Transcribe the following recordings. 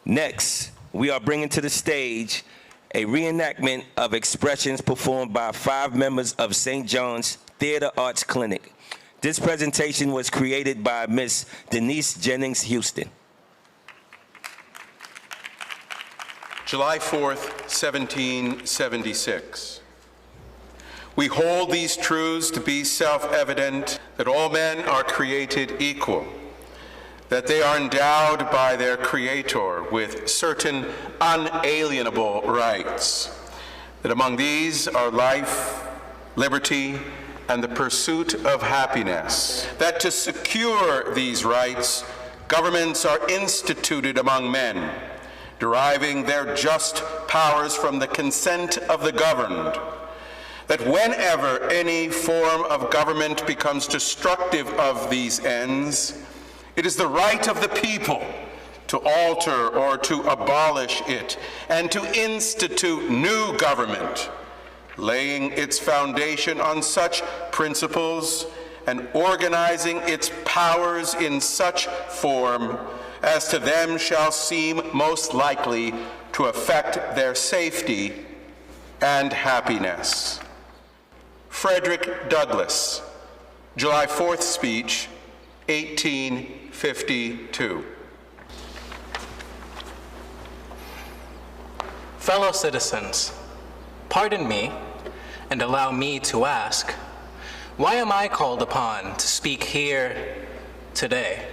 Next, we are bringing to the stage a reenactment of expressions performed by 5 members of St. John's Theater Arts Clinic. This presentation was created by Miss Deneise Jennings-Houston. July 4th, 1776. We hold these truths to be self-evident, that all men are created equal, that they are endowed by their Creator with certain unalienable rights, that among these are life, liberty, and the pursuit of happiness, that to secure these rights, governments are instituted among men, deriving their just powers from the consent of the governed, that whenever any form of government becomes destructive of these ends, it is the right of the people to alter or to abolish it and to institute new government, laying its foundation on such principles and organizing its powers in such form as to them shall seem most likely to affect their safety and happiness. Frederick Douglass, July 4th speech, 1852. Fellow citizens, pardon me and allow me to ask, why am I called upon to speak here today?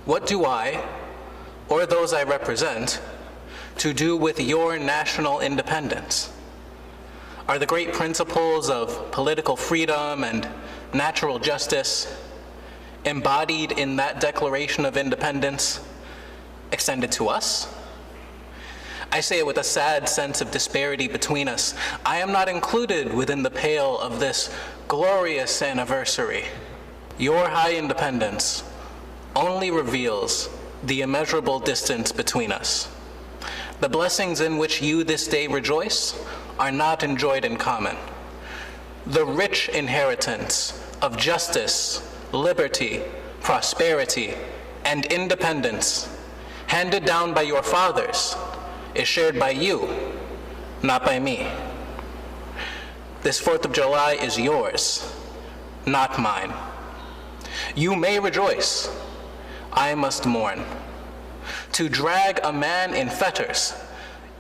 What do I, or those I represent, to do with your national independence? Are the great principles of political freedom and natural justice embodied in that Declaration of Independence extended to us? I say it with a sad sense of disparity between us. I am not included within the pale of this glorious anniversary. Your high independence only reveals the immeasurable distance between us. The blessings in which you this day rejoice are not enjoyed in common. The rich inheritance of justice, liberty, prosperity, and independence handed down by your fathers is shared by you, not by me. This 4th of July is yours, not mine. You may rejoice, I must mourn. To drag a man in fetters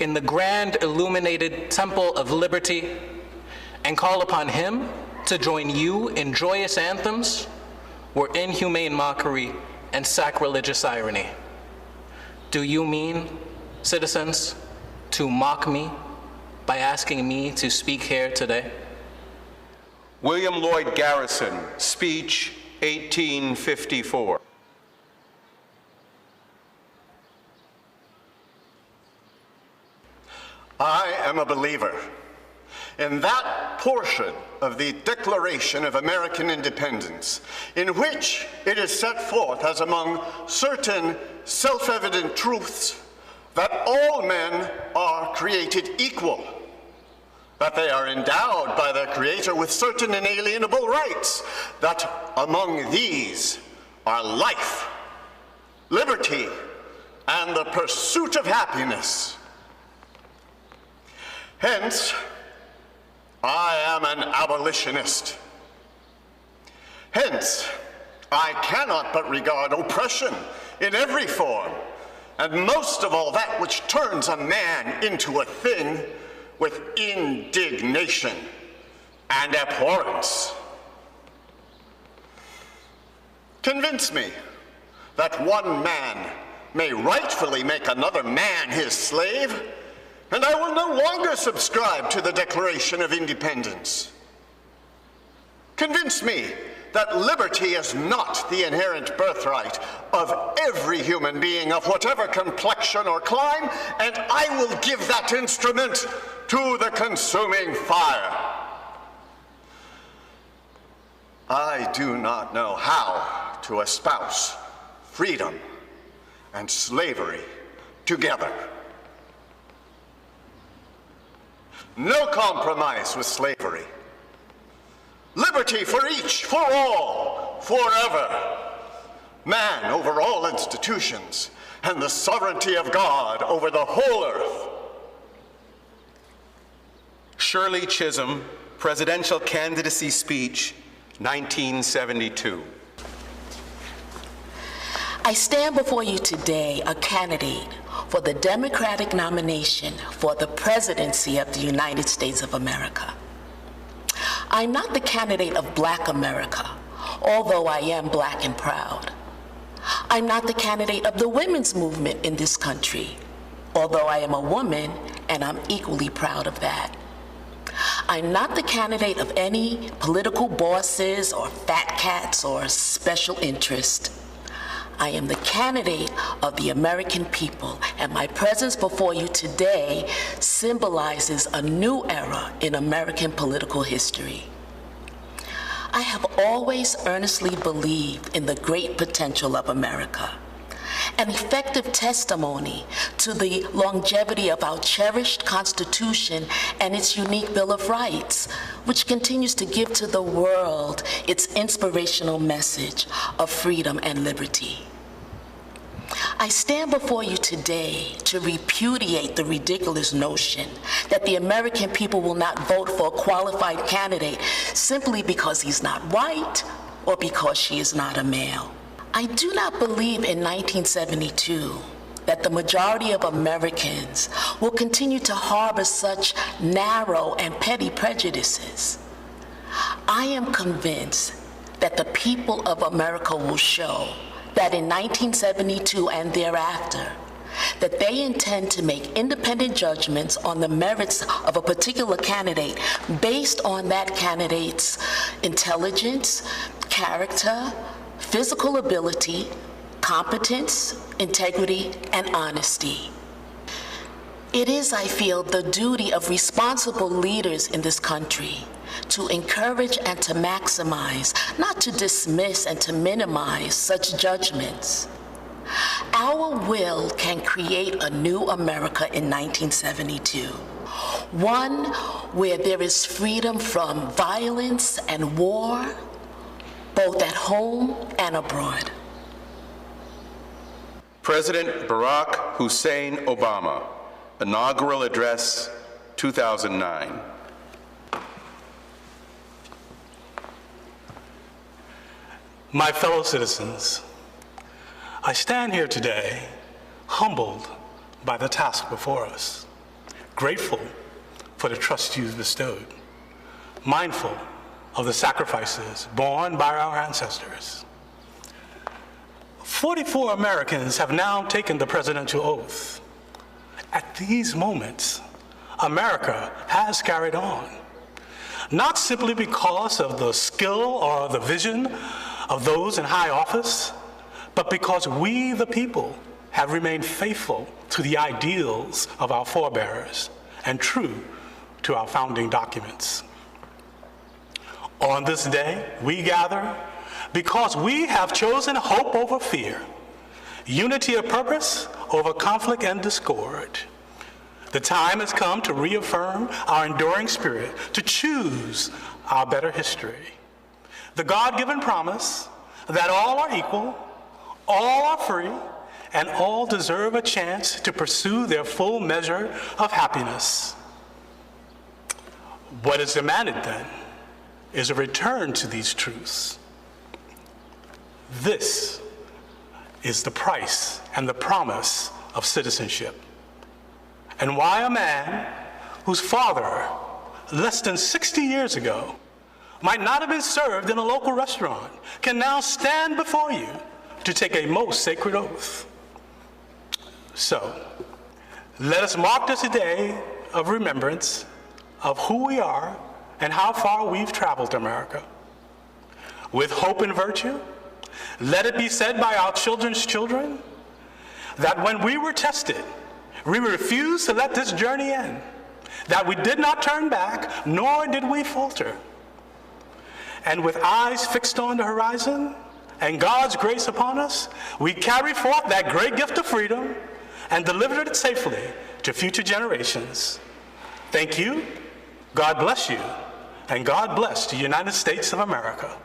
in the grand illuminated temple of liberty and call upon him to join you in joyous anthems were inhumane mockery and sacrilegious irony. Do you mean, citizens, to mock me by asking me to speak here today? William Lloyd Garrison, speech 1854. I am a believer in that portion of the Declaration of American Independence in which it is set forth as among certain self-evident truths that all men are created equal, that they are endowed by their Creator with certain inalienable rights, that among these are life, liberty, and the pursuit of happiness. Hence, I am an abolitionist. Hence, I cannot but regard oppression in every form, and most of all that which turns a man into a thing, with indignation and abhorrence. Convince me that one man may rightfully make another man his slave, and I will no longer subscribe to the Declaration of Independence. Convince me that liberty is not the inherent birthright of every human being of whatever complexion or clime, and I will give that instrument to the consuming fire. I do not know how to espouse freedom and slavery together. No compromise with slavery. Liberty for each, for all, forever. Man over all institutions, and the sovereignty of God over the whole earth. Shirley Chisholm, Presidential Candidacy Speech, 1972. I stand before you today a candidate for the Democratic nomination for the presidency of the United States of America. I'm not the candidate of Black America, although I am Black and proud. I'm not the candidate of the women's movement in this country, although I am a woman and I'm equally proud of that. I'm not the candidate of any political bosses or fat cats or special interest. I am the candidate of the American people, and my presence before you today symbolizes a new era in American political history. I have always earnestly believed in the great potential of America, an effective testimony to the longevity of our cherished Constitution and its unique Bill of Rights, which continues to give to the world its inspirational message of freedom and liberty. I stand before you today to repudiate the ridiculous notion that the American people will not vote for a qualified candidate simply because he's not white or because she is not a male. I do not believe in 1972 that the majority of Americans will continue to harbor such narrow and petty prejudices. I am convinced that the people of America will show that in 1972 and thereafter, that they intend to make independent judgments on the merits of a particular candidate based on that candidate's intelligence, character, physical ability, competence, integrity, and honesty. It is, I feel, the duty of responsible leaders in this country to encourage and to maximize, not to dismiss and to minimize such judgments. Our will can create a new America in 1972, one where there is freedom from violence and war, both at home and abroad. President Barack Hussein Obama, Inaugural Address, 2009. My fellow citizens, I stand here today humbled by the task before us, grateful for the trust you've bestowed, mindful of the sacrifices borne by our ancestors. 44 Americans have now taken the presidential oath. At these moments, America has carried on, not simply because of the skill or the vision of those in high office, but because we, the people, have remained faithful to the ideals of our forebears and true to our founding documents. On this day, we gather because we have chosen hope over fear, unity of purpose over conflict and discord. The time has come to reaffirm our enduring spirit, to choose our better history. The God-given promise that all are equal, all are free, and all deserve a chance to pursue their full measure of happiness. What is demanded then is a return to these truths. This is the price and the promise of citizenship. And why a man whose father, less than 60 years ago, might not have been served in a local restaurant, can now stand before you to take a most sacred oath. So, let us mark this day of remembrance of who we are and how far we've traveled, America. With hope and virtue, let it be said by our children's children that when we were tested, we refused to let this journey end, that we did not turn back, nor did we falter. And with eyes fixed on the horizon and God's grace upon us, we carry forth that great gift of freedom and deliver it safely to future generations. Thank you, God bless you, and God bless the United States of America.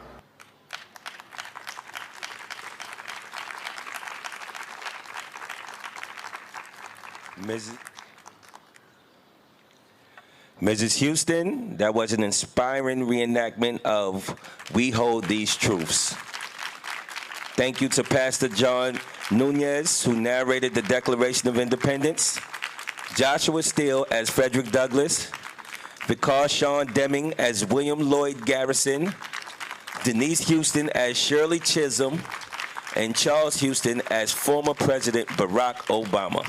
Mrs. Houston, that was an inspiring reenactment of We Hold These Truths. Thank you to Pastor John Nunez, who narrated the Declaration of Independence, Joshua Steele as Frederick Douglass, Vicar Sean Deming as William Lloyd Garrison, Deneise Houston as Shirley Chisholm, and Charles Houston as former President Barack Obama.